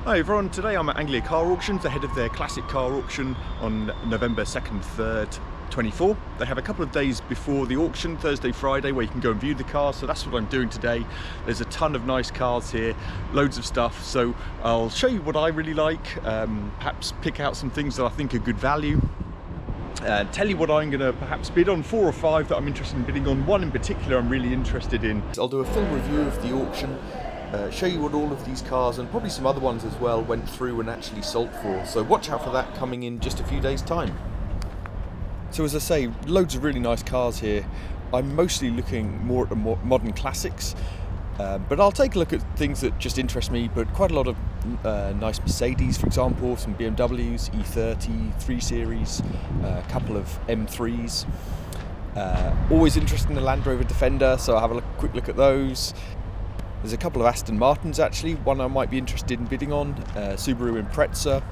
Hi everyone, today I'm at Anglia Car Auctions ahead of their classic car auction on November 2nd, 3rd, 24. They have a couple of days before the auction, Thursday, Friday, where you can go and view the cars, so that's what I'm doing today. There's a ton of nice cars here, loads of stuff, so I'll show you what I really like, perhaps pick out some things that I think are good value. Tell you what I'm going to perhaps bid on, 4 or 5 that I'm interested in bidding on, one in particular I'm really interested in. I'll do a full review of the auction, show you what all of these cars and probably some other ones as well went through and actually sold for, so watch out for that coming in just a few days time. So as I say, loads of really nice cars here. I'm mostly looking more at the modern classics, but I'll take a look at things that just interest me, but quite a lot of nice Mercedes, for example, some BMWs, E30, 3 Series, a couple of M3s. Always interested in the Land Rover Defender, so I'll have a quick look at those. There's a couple of Aston Martins actually, one I might be interested in bidding on, SUBARU IMPREZA.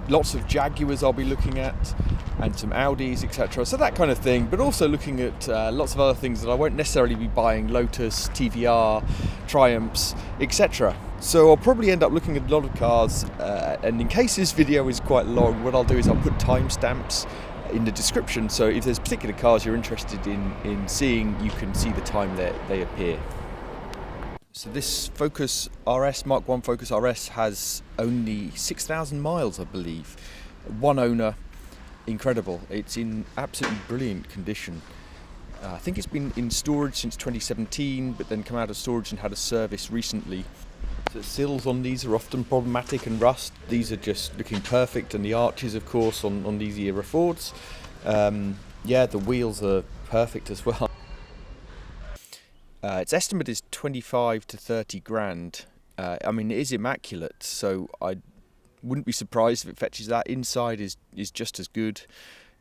Lots of Jaguars I'll be looking at, and some Audis, etc. So that kind of thing, but also looking at lots of other things that I won't necessarily be buying, Lotus, TVR, Triumphs, etc. So I'll probably end up looking at a lot of cars, and in case this video is quite long, what I'll do is I'll put timestamps in the description, so if there's particular cars you're interested in seeing, you can see the time that they appear. So this Focus RS, Mark 1 Focus RS, has only 6,000 miles, I believe. One owner, incredible. It's in absolutely brilliant condition. I think it's been in storage since 2017, but then come out of storage and had a service recently. So sills on these are often problematic and rust. These are just looking perfect, and the arches, of course, on these era Fords. Yeah, the wheels are perfect as well. Its estimate is 25 to 30 grand. I mean, it is immaculate, so I wouldn't be surprised if it fetches that. Inside is just as good.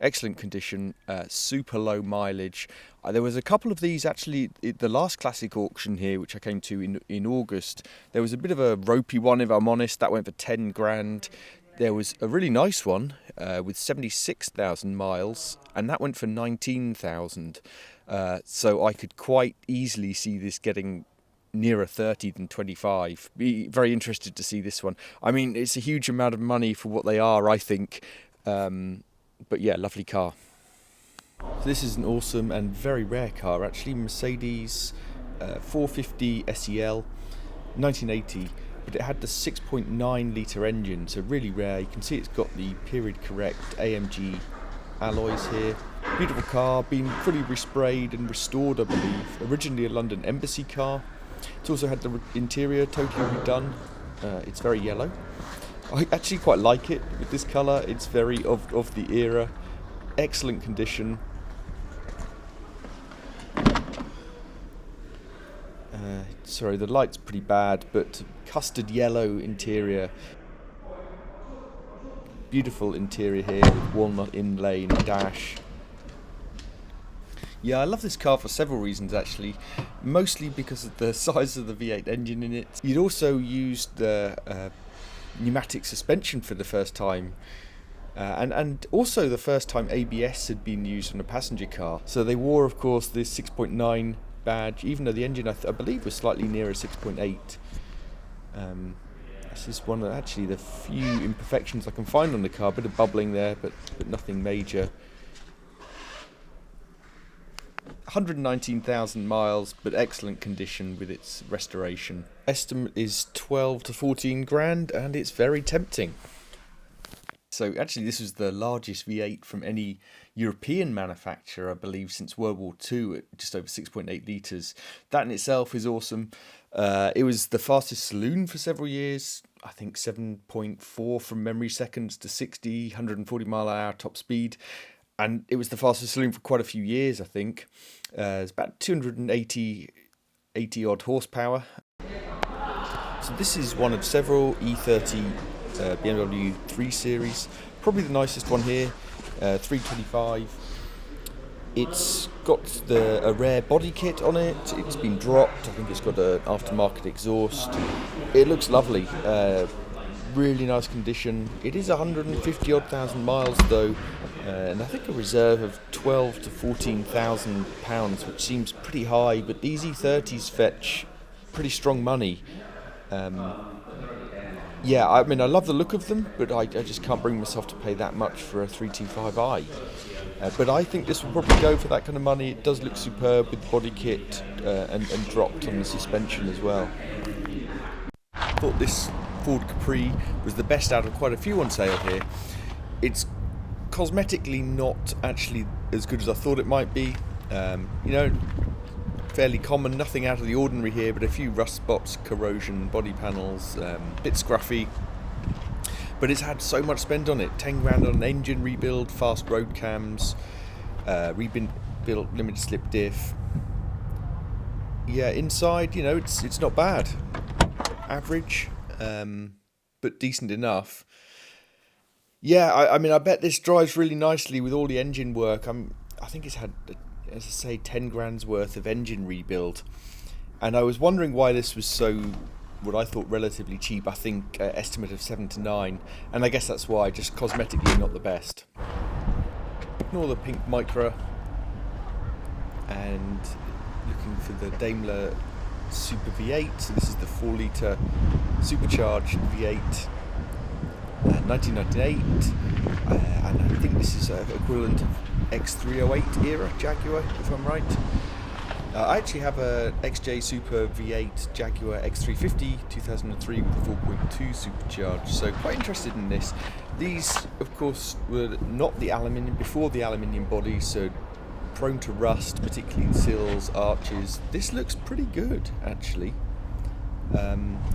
Excellent condition, super low mileage. There was a couple of these actually at the last classic auction here, which I came to in August. There was a bit of a ropey one, if I'm honest, that went for 10 grand. There was a really nice one with 76,000 miles, and that went for 19,000. So I could quite easily see this getting nearer 30 than 25. Be very interested to see this one. I mean, it's a huge amount of money for what they are, I think. But yeah, lovely car. So this is an awesome and very rare car, actually. Mercedes 450 SEL, 1980. But it had the 6.9 litre engine, so really rare. You can see it's got the period correct AMG alloys here. Beautiful car, been fully resprayed and restored, I believe. Originally a London Embassy car. It's also had the interior totally redone. It's very yellow. I actually quite like it with this colour. It's very of the era. Excellent condition. Sorry, the light's pretty bad, but custard yellow interior. Beautiful interior here with walnut inlay and dash. Yeah, I love this car for several reasons actually, mostly because of the size of the V8 engine in it. You'd also used the pneumatic suspension for the first time, and also the first time ABS had been used on a passenger car. So they wore, of course, this 6.9 badge, even though the engine I believe was slightly nearer 6.8. This is one of actually the few imperfections I can find on the car. A bit of bubbling there, but nothing major. 119,000 miles, but excellent condition with its restoration. Estimate is 12 to 14 grand, and it's very tempting. So actually this was the largest V8 from any European manufacturer, I believe, since World War II, at just over 6.8 litres. That in itself is awesome. It was the fastest saloon for several years. I think 7.4 from memory seconds to 60, 140 mile an hour top speed. And it was the fastest saloon for quite a few years, I think. It's about 280 odd horsepower. So this is one of several E30 BMW 3 Series. Probably the nicest one here, 325. It's got a rare body kit on it. It's been dropped. I think it's got an aftermarket exhaust. It looks lovely. Really nice condition. It is 150 odd thousand miles though, and I think a reserve of 12 to 14,000 pounds, which seems pretty high, but these E30s fetch pretty strong money. Yeah, I mean, I love the look of them, but I just can't bring myself to pay that much for a 325i. But I think this will probably go for that kind of money. It does look superb with the body kit and dropped on the suspension as well. I thought this Ford Capri was the best out of quite a few on sale here. It's cosmetically not actually as good as I thought it might be. You know, fairly common, nothing out of the ordinary here, but a few rust spots, corrosion, body panels, bit scruffy. But it's had so much spent on it. 10 grand on an engine rebuild, fast road cams, rebuilt limited slip diff. Yeah, inside, you know, it's not bad. Average, but decent enough. Yeah, I mean, I bet this drives really nicely with all the engine work. I think it's had, as I say, 10 grand's worth of engine rebuild. And I was wondering why this was so, what I thought, relatively cheap. I think estimate of 7 to 9. And I guess that's why, just cosmetically not the best. Ignore the pink Micra. And looking for the Daimler Super V8. So this is the 4-litre supercharged V8. 1998, and I think this is equivalent of X308 era Jaguar, if I'm right. I actually have a XJ Super V8 Jaguar X350 2003 with a 4.2 supercharged, so quite interested in this. These, of course, were not the aluminium, before the aluminium body, so prone to rust, particularly in sills, arches. This looks pretty good, actually.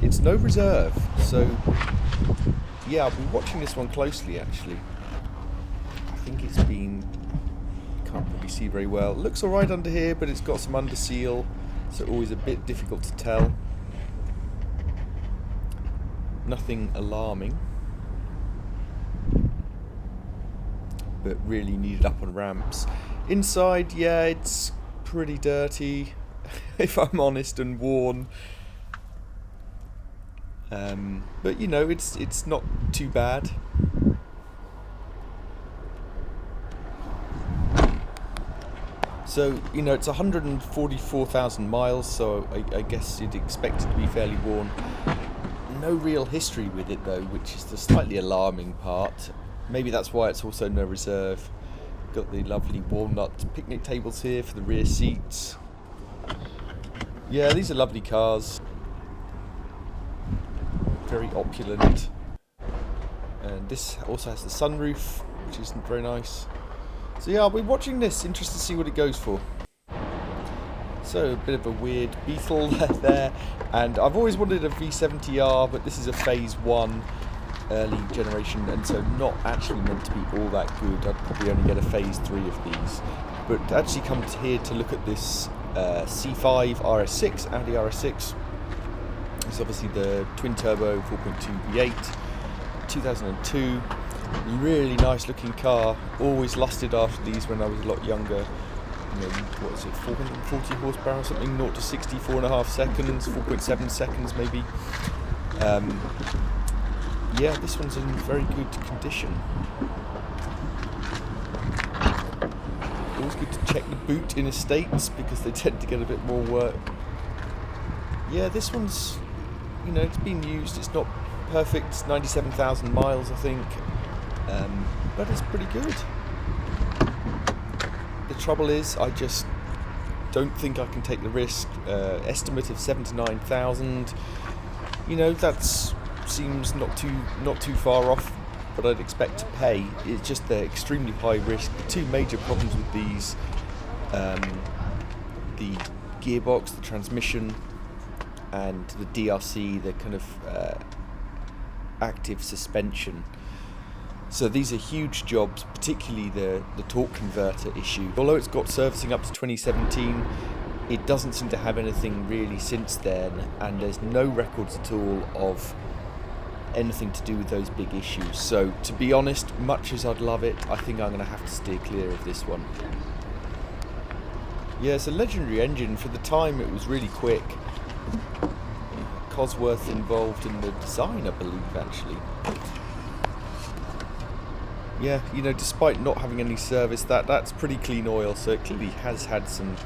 It's no reserve, so yeah, I'll be watching this one closely, actually. I think it's been, can't probably see very well. It looks alright under here, but it's got some under seal, so always a bit difficult to tell. Nothing alarming, but really needed up on ramps. Inside, yeah, it's pretty dirty, if I'm honest, and worn. But you know, it's not too bad. So, you know, it's 144,000 miles, so I guess you'd expect it to be fairly worn. No real history with it though, which is the slightly alarming part. Maybe that's why it's also no reserve. Got the lovely walnut picnic tables here for the rear seats. Yeah, these are lovely cars. Very opulent, and this also has the sunroof, which isn't very nice. So yeah, I'll be watching this, interested to see what it goes for. So a bit of a weird Beetle there, and I've always wanted a V70R, but this is a phase 1 early generation, and so not actually meant to be all that good. I'd probably only get a phase 3 of these, but actually come here to look at this C5 RS6, Audi RS6. It's obviously the twin-turbo 4.2 V8, 2002. Really nice looking car. Always lusted after these when I was a lot younger. You know, what is it, 440 horsepower or something, 0 to 60, 4.5 seconds, 4.7 seconds maybe. Yeah, this one's in very good condition. Always good to check the boot in estates because they tend to get a bit more work. Yeah, this one's, you know, it's been used. It's not perfect. It's 97,000 miles, I think, but it's pretty good. The trouble is, I just don't think I can take the risk. Estimate of 7 to 9,000. You know, that seems not too far off what I'd expect to pay. It's just they're extremely high risk. The two major problems with these, the gearbox, the transmission, and the DRC, the kind of active suspension. So these are huge jobs, particularly the torque converter issue. Although it's got servicing up to 2017, it doesn't seem to have anything really since then, and there's no records at all of anything to do with those big issues. So to be honest, much as I'd love it, I think I'm going to have to steer clear of this one. Yeah, it's a legendary engine. For the time, it was really quick. COSWORTH involved in the design, I believe, actually. Yeah, you know, despite not having any service, that's pretty clean oil, so it clearly has had some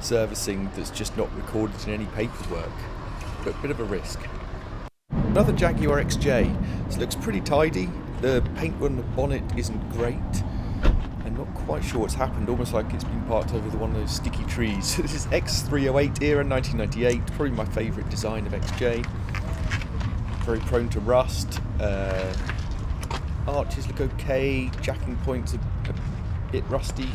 servicing that's just not recorded in any paperwork. But a bit of a risk. another Jaguar XJ. This looks pretty tidy. The paint on the bonnet isn't great. I'm not quite sure what's happened, almost like it's been parked over one of those sticky trees. This is X308 era, 1998, probably my favourite design of XJ. Very prone to rust. Arches look okay, jacking points a bit rusty.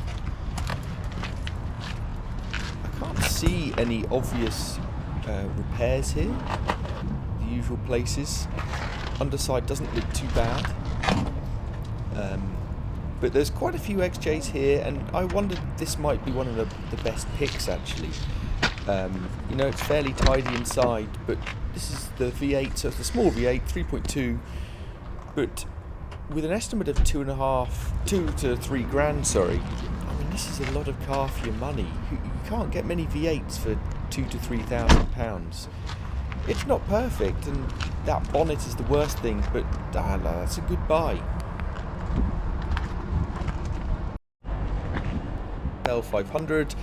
I can't see any obvious repairs here, the usual places. Underside doesn't look too bad. But there's quite a few XJs here, and I wondered if this might be one of the best picks actually. You know, it's fairly tidy inside, but this is the V8, so it's a small V8, 3.2, but with an estimate of 2 to 3 grand, sorry. I mean, this is a lot of car for your money. You can't get many V8s for £2,000 to £3,000. It's not perfect, and that bonnet is the worst thing, but that's a good buy. L500,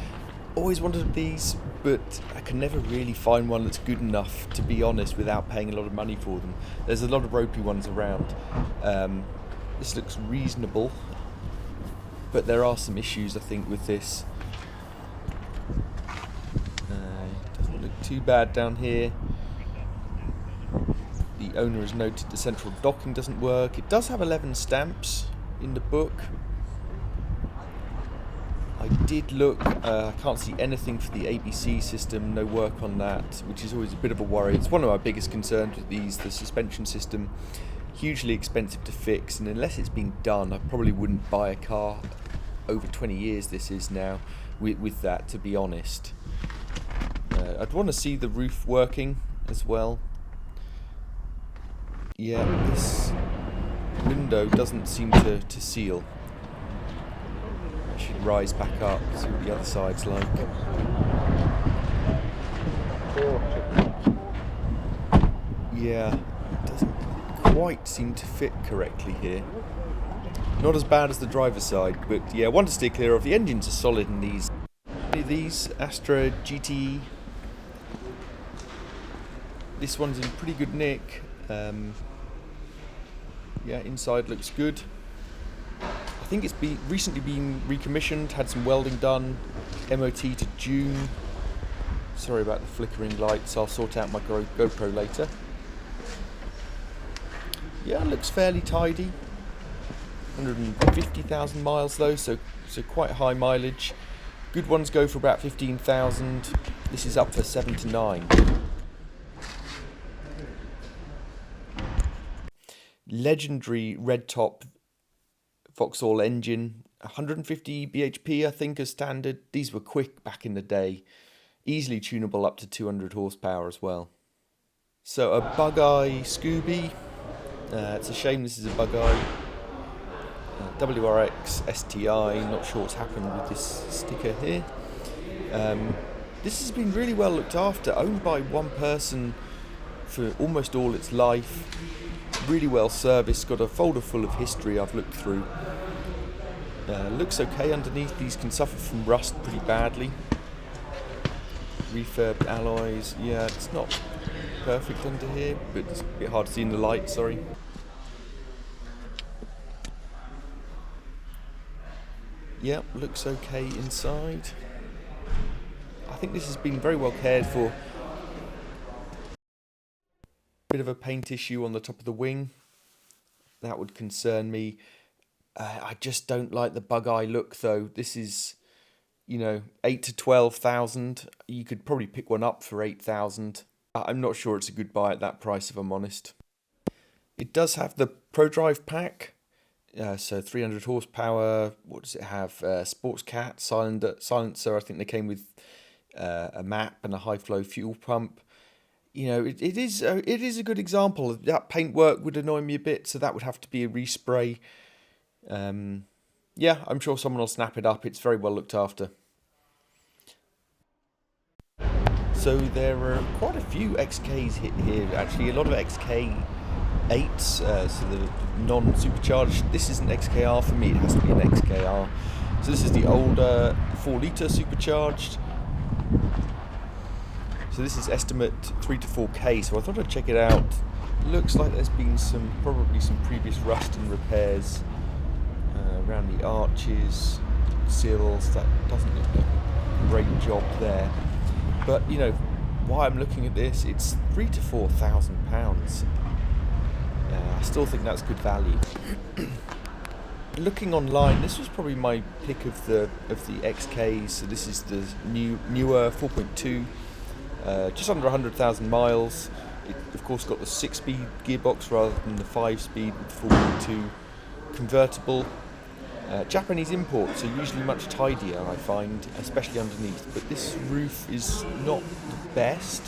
always wanted these, but I can never really find one that's good enough, to be honest, without paying a lot of money for them. There's a lot of ropey ones around. This looks reasonable, but there are some issues I think with this. Doesn't look too bad down here. The owner has noted the central docking doesn't work. It does have 11 stamps in the book. I did look, I can't see anything for the ABC system, no work on that, which is always a bit of a worry. It's one of my biggest concerns with these, the suspension system. Hugely expensive to fix, and unless it's been done, I probably wouldn't buy a car over 20 years this is now with that, to be honest. I'd want to see the roof working as well. Yeah, this window doesn't seem to seal. Should rise back up, see what the other side's like. Yeah, it doesn't quite seem to fit correctly here. Not as bad as the driver's side, but yeah, one to steer clear of. The engines are solid in these. These Astra GT. This one's in pretty good nick. Yeah, inside looks good. I think it's recently been recommissioned, had some welding done, MOT to June. Sorry about the flickering lights, I'll sort out my GoPro later. Yeah, looks fairly tidy. 150,000 miles though, so quite high mileage. Good ones go for about 15,000. This is up for 7 to 9. Legendary red top VAUXHAULL engine, 150 bhp I think as standard. These were quick back in the day, easily tunable up to 200 horsepower as well. So a bug-eye Scooby, it's a shame this is a bug-eye. WRX-STi, not sure what's happened with this sticker here. This has been really well looked after, owned by one person for almost all its life. Really well serviced, got a folder full of history I've looked through. Looks okay underneath. These can suffer from rust pretty badly. Refurbed alloys, yeah, it's not perfect under here, but it's a bit hard to see in the light, sorry. Yeah, looks okay inside. I think this has been very well cared for. Bit of a paint issue on the top of the wing. That would concern me. I just don't like the bug-eye look though. This is, you know, 8 to 12,000. You could probably pick one up for 8,000. I'm not sure it's a good buy at that price if I'm honest. It does have the ProDrive pack. So 300 horsepower, what does it have? Sports Cat, silencer, I think they came with a map and a high flow fuel pump. You know, it is a good example. That paintwork would annoy me a bit, so that would have to be a respray. Yeah, I'm sure someone will snap it up. It's very well looked after. So there are quite a few XKs here, actually. A lot of XK8s, so the non-supercharged. This isn't XKR for me, it has to be an XKR. So this is the older 4-litre supercharged. So this is estimate 3 to 4K, so I thought I'd check it out. Looks like there's been probably some previous rust and repairs around the arches, sills. That doesn't look like a great job there. But you know, why I'm looking at this, it's £3,000 to £4,000. I still think that's good value. Looking online, this was probably my pick of the XKs. So this is the newer 4.2, just under 100,000 miles. It of course got the 6-speed gearbox rather than the 5-speed with 4.2 convertible. Japanese imports are usually much tidier, I find, especially underneath, but this roof is not the best.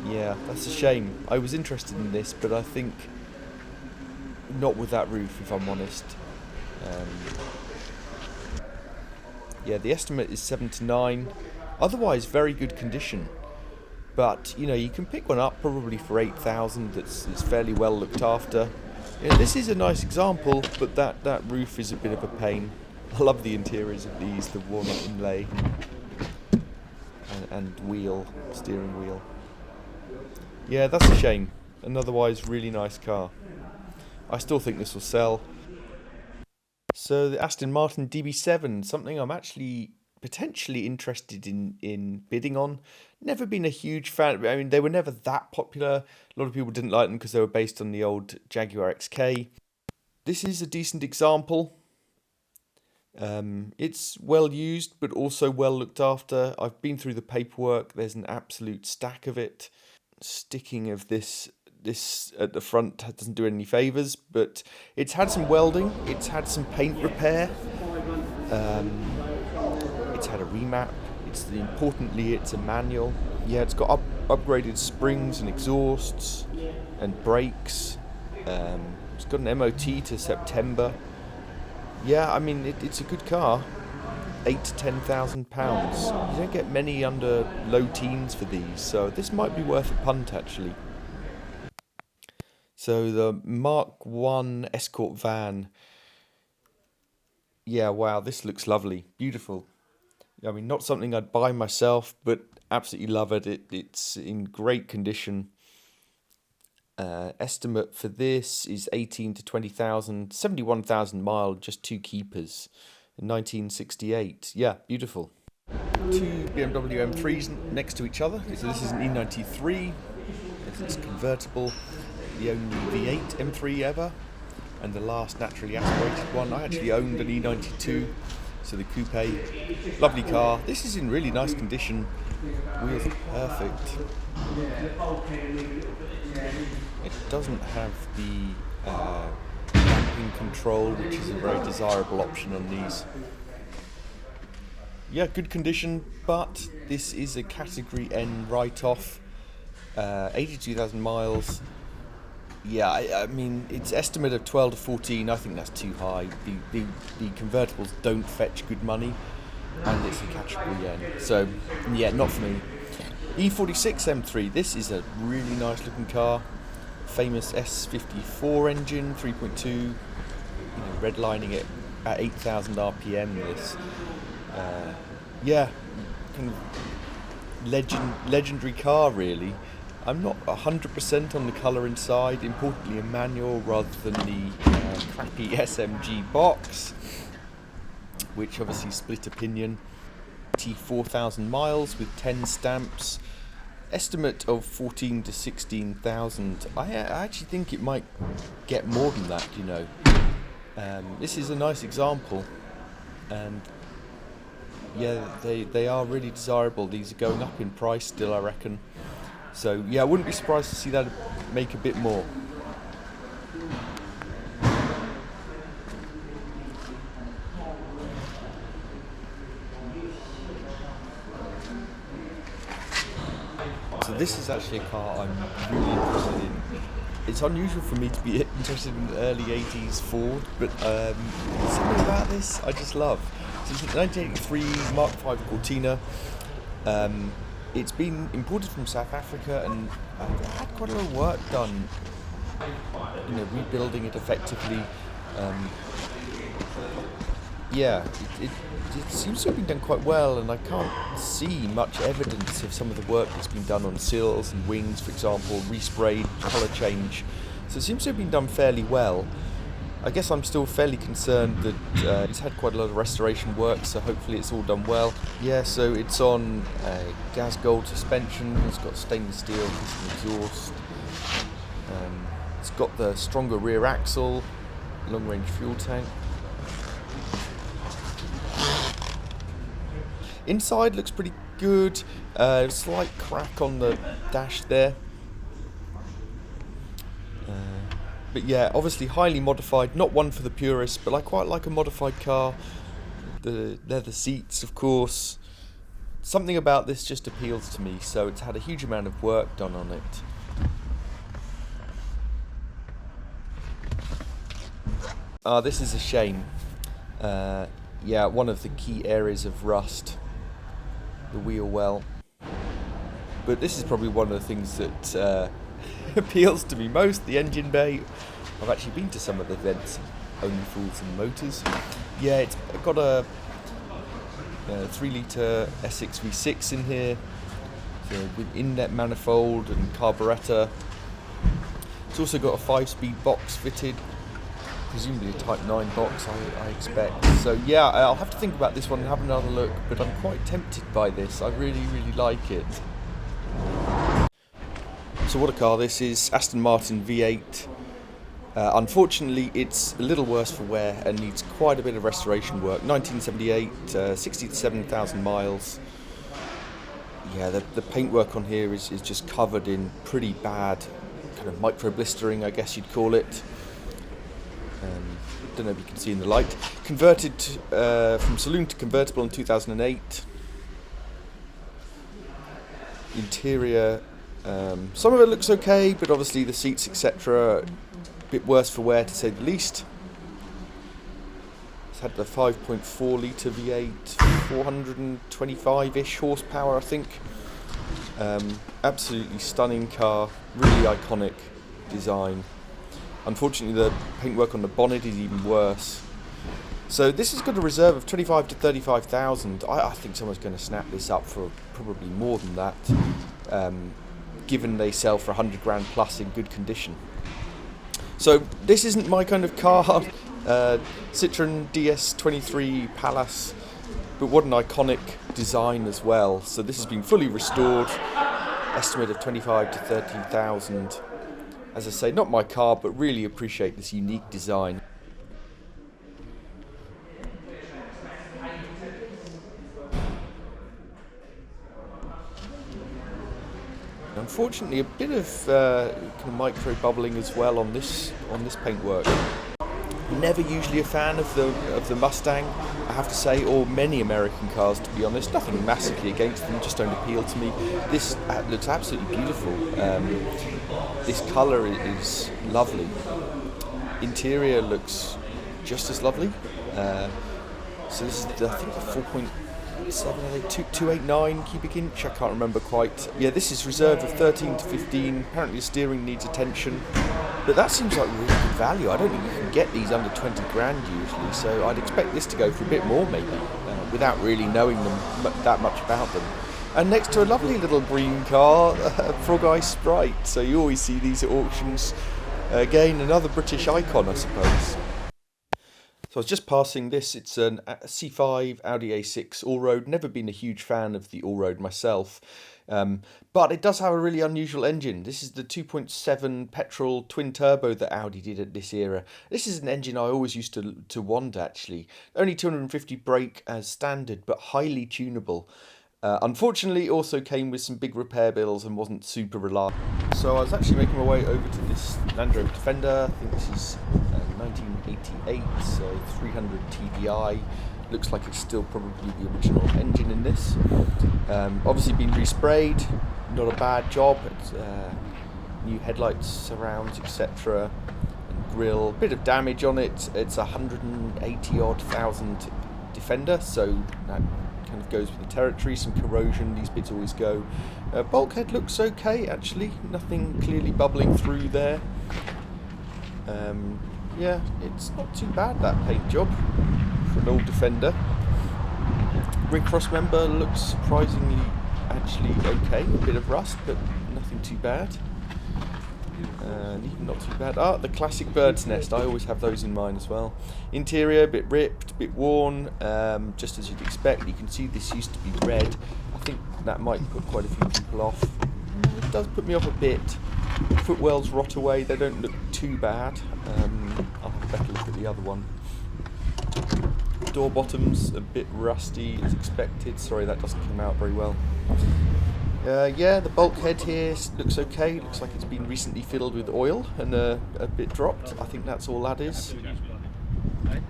Yeah, that's a shame. I was interested in this, but I think not with that roof, if I'm honest. Yeah, the estimate is 7 to 9. Otherwise, very good condition. But you know, you can pick one up probably for 8,000. That's fairly well looked after. Yeah, this is a nice example, but that roof is a bit of a pain. I love the interiors of these, the walnut inlay and steering wheel. Yeah, that's a shame. An otherwise really nice car. I still think this will sell. So the Aston Martin DB7, something I'm actually potentially interested in bidding on. Never been a huge fan. I mean, they were never that popular. A lot of people didn't like them because they were based on the old Jaguar XK. This is a decent example. It's well used, but also well looked after. I've been through the paperwork. There's an absolute stack of it. Sticking of this at the front doesn't do any favours, but it's had some welding. It's had some paint repair. It's had a remap. Importantly, it's a manual. Yeah, it's got upgraded springs and exhausts and brakes. It's got an MOT to September. Yeah, I mean, it's a good car. £8,000 to £10,000. You don't get many under low teens for these, so this might be worth a punt actually. So the Mark 1 Escort van. Yeah, wow, this looks lovely, beautiful. I mean, not something I'd buy myself, but absolutely love it. It's in great condition. Estimate for this is 18 to 20,000, 71,000 miles, just 2 keepers, in 1968. Yeah, beautiful. 2 BMW M3s next to each other. So this is an E93. It's convertible. The only V8 M3 ever, and the last naturally aspirated one. I actually owned an E92. So the coupe, lovely car. This is in really nice condition. Wheels are perfect. It doesn't have the damping control, which is a very desirable option on these. Yeah, good condition, but this is a Category N write-off. 82,000 miles. Yeah, I mean, it's estimate of 12 to 14. I think that's too high. The convertibles don't fetch good money, and it's a Category N. So, yeah, not for me. E46 M3. This is a really nice looking car. Famous S54 engine, 3.2. Redlining it at 8,000 RPM. This, yeah, kind of legendary car, really. I'm not 100% on the colour inside. Importantly, a manual rather than the crappy SMG box, which obviously split opinion. 4,000 miles with 10 stamps. Estimate of 14 to 16,000. I actually think it might get more than that. You know, this is a nice example, and yeah, they are really desirable. These are going up in price still, I reckon. So yeah, I wouldn't be surprised to see that make a bit more. So this is actually a car I'm really interested in. It's unusual for me to be interested in the early 80s Ford, but something about this I just love. So it's a 1983 Mark V Cortina. It's been imported from South Africa and had quite a lot of work done, you know, rebuilding it effectively. yeah, it seems to have been done quite well, and I can't see much evidence of some of the work that's been done on sills and wings, for example, resprayed, colour change. So it seems to have been done fairly well. I guess I'm still fairly concerned that it's had quite a lot of restoration work, so hopefully it's all done well. Yeah, so it's on gas gold suspension, it's got stainless steel piston exhaust, it's got the stronger rear axle, long range fuel tank. Inside looks pretty good, slight crack on the dash there. But yeah, obviously highly modified, not one for the purists, but I quite like a modified car. The leather seats, of course. Something about this just appeals to me, so it's had a huge amount of work done on it. This is a shame. Yeah, one of the key areas of rust, the wheel well. But this is probably one of the things that appeals to me most, the engine bay. I've actually been to some of the events, Only Fools and Motors. Yeah, it's got a 3-litre S6 V6 in here, so with inlet manifold and carburettor. It's also got a 5-speed box fitted, presumably a Type 9 box, I expect. So yeah, I'll have to think about this one and have another look, but I'm quite tempted by this. I really, really like it. So what a car this is, Aston Martin V8. Unfortunately, it's a little worse for wear and needs quite a bit of restoration work. 1978, 67,000 miles. Yeah, the paintwork on here is just covered in pretty bad kind of micro blistering, I guess you'd call it. Don't know if you can see in the light. Converted from saloon to convertible in 2008. Interior, some of it looks okay, but obviously the seats, etc., a bit worse for wear to say the least. It's had the 5.4 litre V8, 425-ish horsepower, I think. Absolutely stunning car, really iconic design. Unfortunately, the paintwork on the bonnet is even worse. So this has got a reserve of 25 to 35,000. I think someone's going to snap this up for probably more than that, given they sell for 100 grand plus in good condition. So this isn't my kind of car. Citroen DS23 Pallas, but what an iconic design as well. So this has been fully restored. Estimate of 25 to 30,000. As I say, not my car, but really appreciate this unique design. Unfortunately, a bit of kind of micro bubbling as well on this paintwork. Never usually a fan of the Mustang, I have to say, or many American cars, to be honest. Nothing massively against them, just don't appeal to me. This looks absolutely beautiful. This colour is lovely. Interior looks just as lovely. So this is, I think, the 289 cubic inch, I can't remember quite. Yeah, this is reserved of 13 to 15. Apparently the steering needs attention, but that seems like really good value. I don't think you can get these under 20 grand usually, so I'd expect this to go for a bit more maybe, without really knowing them that much about them. And next to a lovely little green car, FROGEYE SPRITE. So you always see these at auctions. Again, another British icon, I suppose. So I was just passing this. It's a C5 Audi A6 all-road. Never been a huge fan of the all-road myself, but it does have a really unusual engine. This is the 2.7 petrol twin turbo that Audi did at this era. This is an engine I always used to want, actually. Only 250 brake as standard, but highly tunable. Unfortunately, it also came with some big repair bills and wasn't super reliable. So I was actually making my way over to this Land Rover Defender. I think this is 1988, so 300 TDI. Looks like it's still probably the original engine in this. Obviously been resprayed, not a bad job. It's, new headlights, surrounds, etc. And grille, bit of damage on it. It's 180-odd thousand Defender, so that kind of goes with the territory. Some corrosion, these bits always go. Bulkhead looks okay, actually. Nothing clearly bubbling through there. Yeah, it's not too bad, that paint job. for an old Defender. Ring cross member looks surprisingly actually okay. A bit of rust, but nothing too bad. Even not too bad. Ah, the classic bird's nest. I always have those in mind as well. Interior, a bit ripped, a bit worn, just as you'd expect. You can see this used to be red. I think that might put quite a few people off. It does put me off a bit. Footwells rot away. They don't look too bad. I'll have a better look at the other one. Door bottoms a bit rusty as expected. Sorry, that doesn't come out very well. Yeah, the bulkhead here looks okay. Looks like it's been recently filled with oil and a bit dropped. I think that's all that is. Have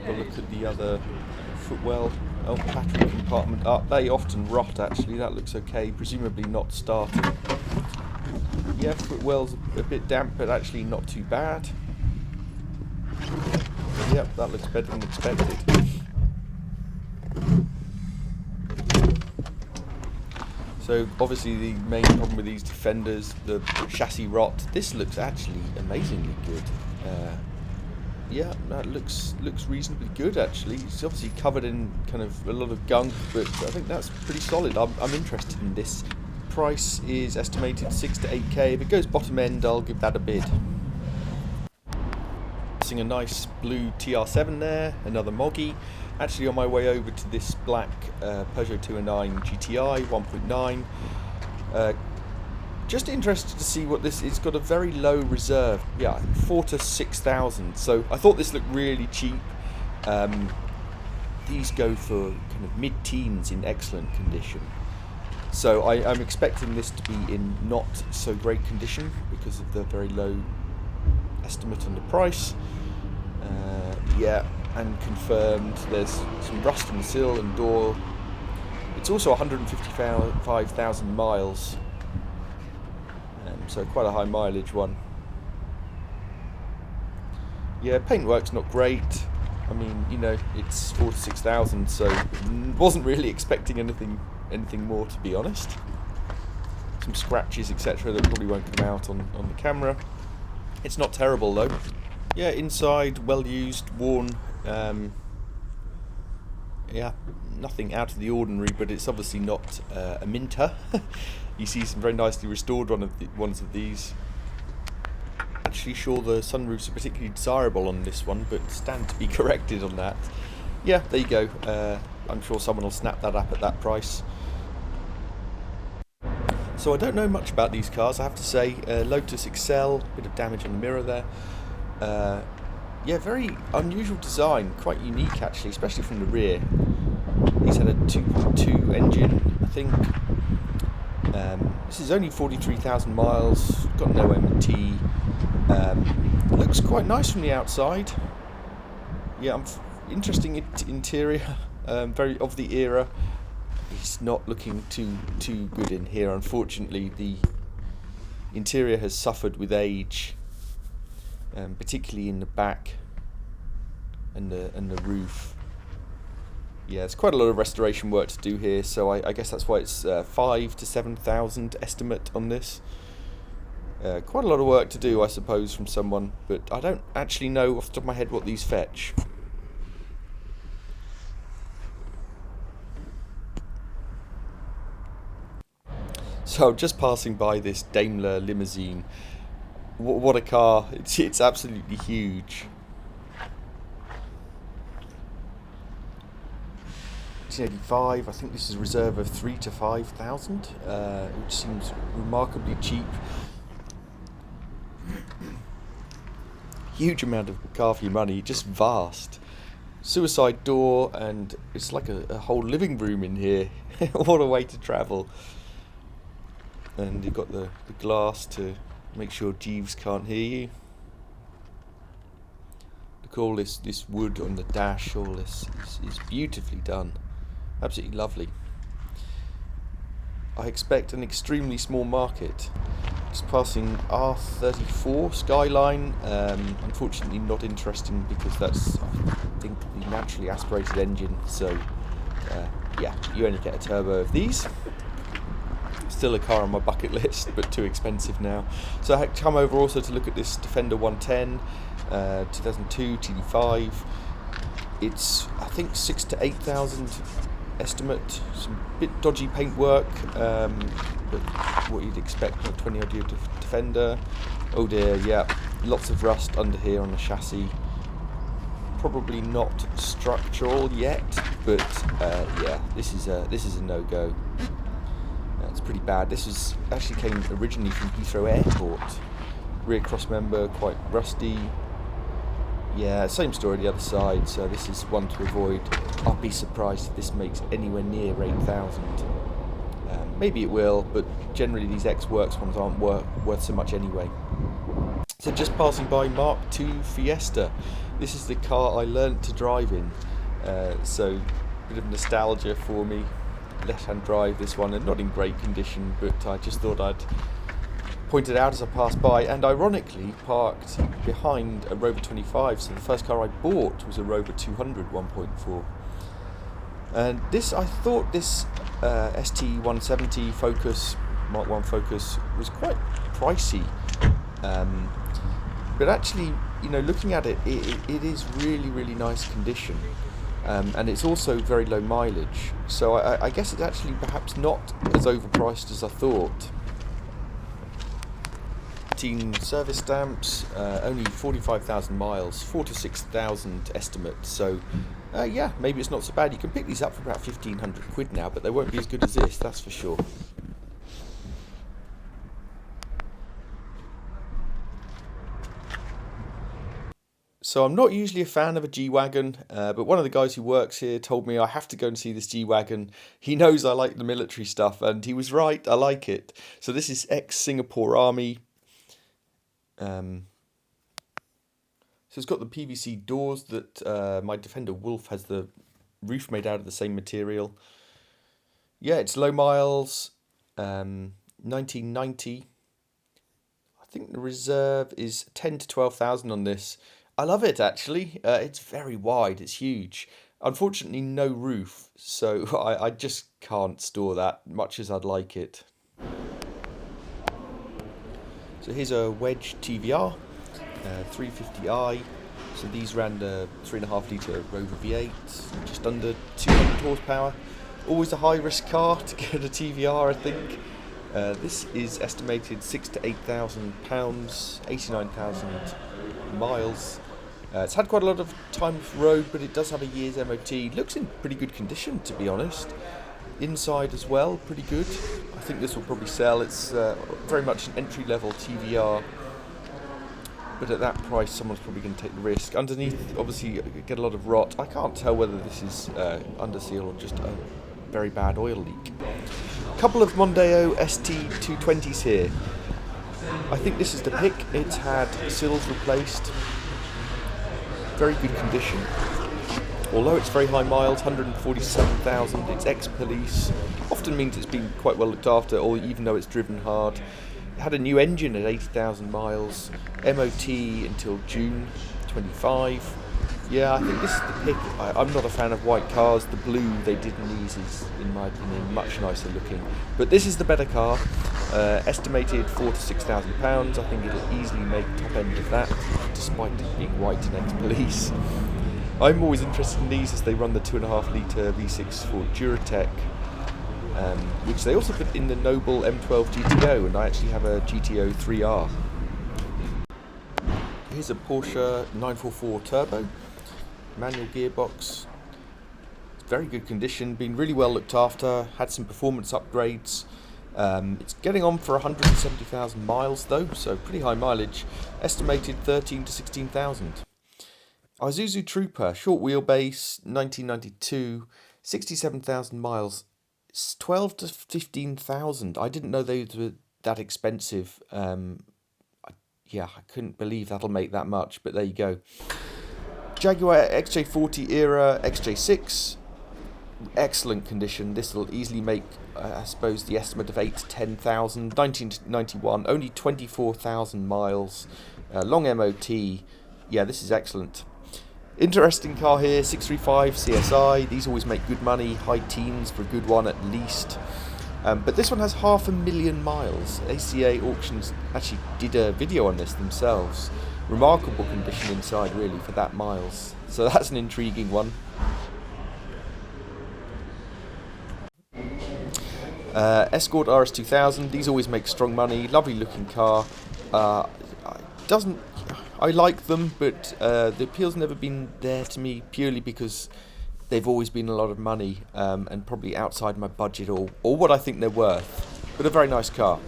a look at the other footwell. Oh, battery compartment up. They often rot actually. That looks okay. Presumably not starting. Yeah, footwell's a bit damp, but actually not too bad. Yep, that looks better than expected. So obviously the main problem with these Defenders, the chassis rot. This looks actually amazingly good. Yeah, that looks reasonably good actually. It's obviously covered in kind of a lot of gunk, but I think that's pretty solid. I'm interested in this. Price is estimated 6 to 8k. If it goes bottom end, I'll give that a bid. A nice blue TR7 there, another Moggy. Actually on my way over to this black Peugeot 209 GTI 1.9. Just interested to see what this. It's got a very low reserve. Yeah, 4 to 6,000. So I thought this looked really cheap. These go for kind of mid-teens in excellent condition. So I'm expecting this to be in not so great condition because of the very low estimate on the price. Yeah, and confirmed there's some rust in the sill and door. It's also 155,000 miles, so quite a high mileage one. Yeah, paintwork's not great. I mean, you know, it's 4 to 6,000, so wasn't really expecting anything more, to be honest. Some scratches, etc., that probably won't come out on the camera. It's not terrible though. Yeah, inside, well used, worn. Yeah, nothing out of the ordinary, but it's obviously not a Minter. You see some very nicely restored ones of these. Actually sure the sunroofs are particularly desirable on this one, but stand to be corrected on that. Yeah, there you go. I'm sure someone will snap that up at that price. So I don't know much about these cars, I have to say. Lotus Excel, bit of damage on the mirror there. Yeah, very unusual design, quite unique actually, especially from the rear. He's had a 2.2 engine, I think. This is only 43,000 miles, got no MT. Looks quite nice from the outside. Yeah, interesting interior, very of the era. It's not looking too good in here, unfortunately. The interior has suffered with age, particularly in the back and the roof. Yeah, there's quite a lot of restoration work to do here, so I guess that's why it's 5 to 7,000 estimate on this. Quite a lot of work to do, I suppose, from someone, but I don't actually know off the top of my head what these fetch. So just passing by this Daimler limousine. What a car. It's absolutely huge. 1985, I think this is a reserve of 3 to 5,000, which seems remarkably cheap. Huge amount of car for your money, just vast. Suicide door, and it's like a whole living room in here. What a way to travel. And you've got the glass to make sure Jeeves can't hear you. Look, all this wood on the dash, all this is beautifully done. Absolutely lovely. I expect an extremely small market. Just passing R34 Skyline. Unfortunately not interesting because that's, I think, the naturally aspirated engine. So yeah, you only get a turbo of these. Still a car on my bucket list, but too expensive now. So I had come over also to look at this Defender 110, 2002 TD5. It's, I think, 6,000 to 8,000 estimate. Some bit dodgy paintwork, but what you'd expect from a 20 odd year Defender. Oh dear, yeah, lots of rust under here on the chassis. Probably not structural yet, but yeah, this is a no-go. It's pretty bad. This actually came originally from Heathrow Airport. Rear cross member quite rusty. Yeah, same story the other side, so this is one to avoid. I'll be surprised if this makes anywhere near 8,000. Maybe it will, but generally these ex-works ones aren't worth so much anyway. So just passing by Mark II Fiesta. This is the car I learnt to drive in, so a bit of nostalgia for me. Left-hand drive, this one, and not in great condition, but I just thought I'd point it out as I passed by, and ironically parked behind a Rover 25, so the first car I bought was a Rover 200 1.4. And this, I thought this ST170 Focus, Mark 1 Focus, was quite pricey, but actually, you know, looking at it, it is really nice condition. And it's also very low mileage, so I guess it's actually perhaps not as overpriced as I thought. 18 service stamps, only 45,000 miles, 4,000 to 6,000 estimate, so yeah, maybe it's not so bad. You can pick these up for about 1,500 quid now, but they won't be as good as this, that's for sure. So I'm not usually a fan of a G-Wagen, but one of the guys who works here told me I have to go and see this G-Wagen. He knows I like the military stuff, and he was right, I like it. So this is ex-Singapore Army. So it's got the PVC doors that my Defender Wolf has the roof made out of the same material. Yeah, it's low miles, 1990. I think the reserve is 10 to 12,000 on this. I love it actually. It's very wide, it's huge. Unfortunately no roof, so I just can't store that much as I'd like it. So here's a wedge TVR, 350i. So these ran the 3.5 litre Rover V8, just under 200 horsepower. Always a high risk car to get a TVR, I think. This is estimated 6,000 to 8,000 pounds, 89,000 miles. It's had quite a lot of time off the road, but it does have a year's MOT. Looks in pretty good condition, to be honest. Inside as well, pretty good. I think this will probably sell. It's very much an entry-level TVR, but at that price, someone's probably going to take the risk. Underneath, obviously, you get a lot of rot. I can't tell whether this is under seal or just a very bad oil leak. A couple of Mondeo ST220s here. I think this is the pick. It's had sills replaced. Very good condition. Although it's very high miles, 147,000, it's ex-police. Often means it's been quite well looked after, or even though it's driven hard. It had a new engine at 80,000 miles, MOT until June 25. Yeah, I think this is the pick. I'm not a fan of white cars. The blue they did in these is, in my opinion, much nicer looking. But this is the better car. Estimated 4,000 to 6,000 pounds. I think it'll easily make top end of that, despite it being white and ex-police. I'm always interested in these as they run the 2.5 litre V6 for Duratec, which they also put in the Noble M12 GTO, and I actually have a GTO 3R. Here's a Porsche 944 Turbo, manual gearbox. It's very good condition, been really well looked after, had some performance upgrades. It's getting on for 170,000 miles though, so pretty high mileage, estimated 13,000 to 16,000. IZUZU Trooper, short wheelbase, 1992, 67,000 miles. It's 12,000 to 15,000. I didn't know they were that expensive. Yeah, I couldn't believe that'll make that much, but there you go. Jaguar XJ40 era XJ6, excellent condition. This will easily make, I suppose, the estimate of 8,000 to 10,000. 1991, only 24,000 miles, long MOT. Yeah, this is excellent. Interesting car here, 635 CSI. These always make good money, high teens for a good one at least. But this one has 500,000 miles. ACA Auctions actually did a video on this themselves. Remarkable condition inside, really, for that miles. So that's an intriguing one. ESCORT RS2000. These always make strong money. Lovely looking car. I like them, but the appeal's never been there to me purely because they've always been a lot of money and probably outside my budget or what I think they're worth. But a very nice car.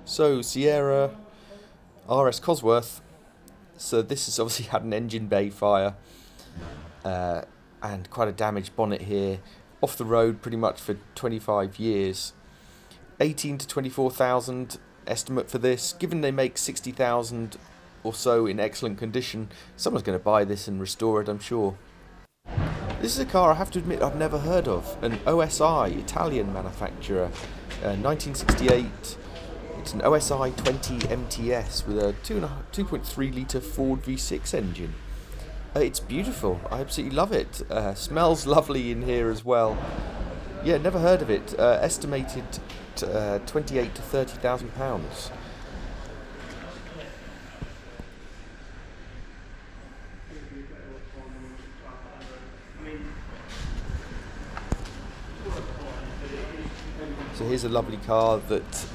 So, Sierra RS COSWORTH. So this has obviously had an engine bay fire and quite a damaged bonnet here. Off the road pretty much for 25 years. 18 to 24,000 estimate for this. Given they make 60,000 or so in excellent condition, someone's going to buy this and restore it, I'm sure. This is a car I have to admit I've never heard of. An OSI, Italian manufacturer, 1968. It's an OSI 20 MTS with a 2.3 litre Ford V6 engine. It's beautiful. I absolutely love it. Smells lovely in here as well. Yeah, never heard of it. Estimated 28 to 30,000 pounds. So here's a lovely car that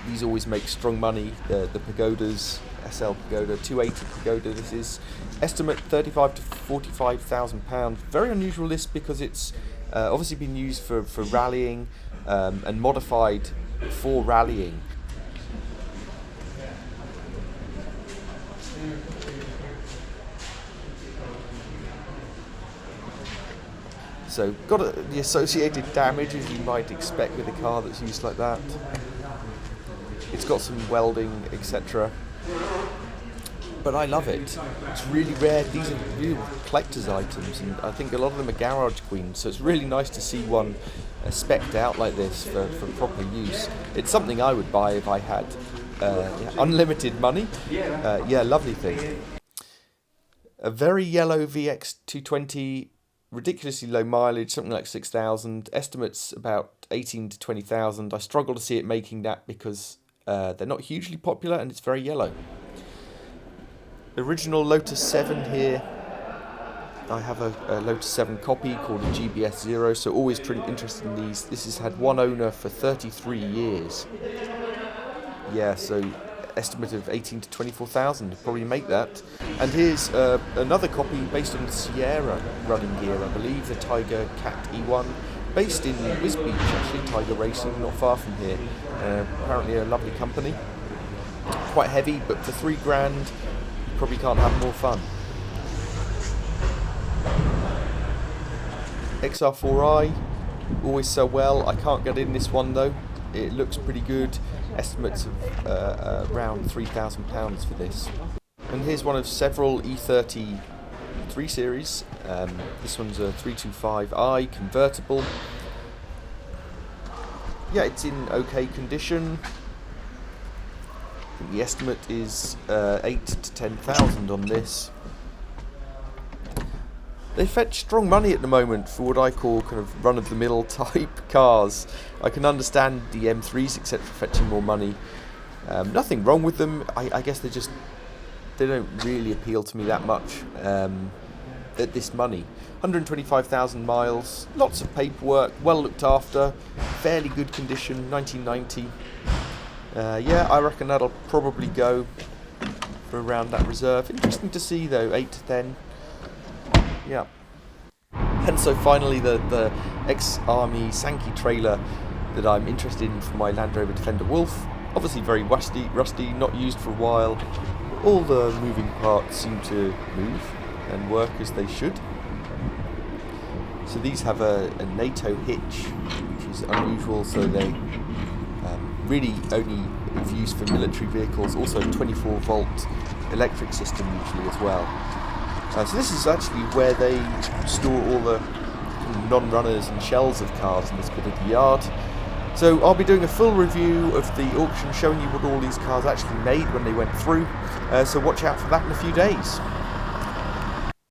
these always make strong money. The Pagodas, SL Pagoda, 280 Pagoda. This is estimate 35 to 45,000 pounds. Very unusual list because it's obviously been used for rallying and modified for rallying. So got the associated damage as you might expect with a car that's used like that. It's got some welding, etc. But I love it. It's really rare. These are real collector's items, and I think a lot of them are garage queens. So it's really nice to see one specced out like this for proper use. It's something I would buy if I had unlimited money. Yeah, lovely thing. A very yellow VX220. Ridiculously low mileage, something like 6,000. Estimates about 18 to 20,000. I struggle to see it making that because they're not hugely popular and it's very yellow. Original Lotus 7 here. I have a Lotus 7 copy called a GBS0, so always pretty interested in these. This has had one owner for 33 years. Yeah, so estimate of 18 to 24,000 to probably make that. And here's another copy based on Sierra running gear, I believe, the Tiger Cat E1, based in Wisbech, actually, Tiger Racing, not far from here. Apparently a lovely company. Quite heavy, but for £3,000, you probably can't have more fun. XR4i, always sell well. I can't get in this one though. It looks pretty good. Estimates of around £3,000 for this. And here's one of several E30 3 Series. This one's a 325i convertible. Yeah, it's in okay condition. I think the estimate is 8 to 10,000 on this. They fetch strong money at the moment for what I call kind of run-of-the-mill type cars. I can understand the M3s, etc., fetching more money. Nothing wrong with them. I guess they don't really appeal to me that much at this money. 125,000 miles, lots of paperwork, well looked after, fairly good condition, 1990. Yeah, I reckon that'll probably go for around that reserve. Interesting to see though, 8 to 10. Yeah. And so finally the ex-Army Sankey trailer that I'm interested in for my Land Rover Defender Wolf. Obviously very rusty, not used for a while. All the moving parts seem to move and work as they should. So these have a NATO hitch, which is unusual, so they really only is used for military vehicles. Also 24-volt electric system usually as well. So this is actually where they store all the non-runners and shells of cars in this bit of the yard. So I'll be doing a full review of the auction, showing you what all these cars actually made when they went through. So watch out for that in a few days.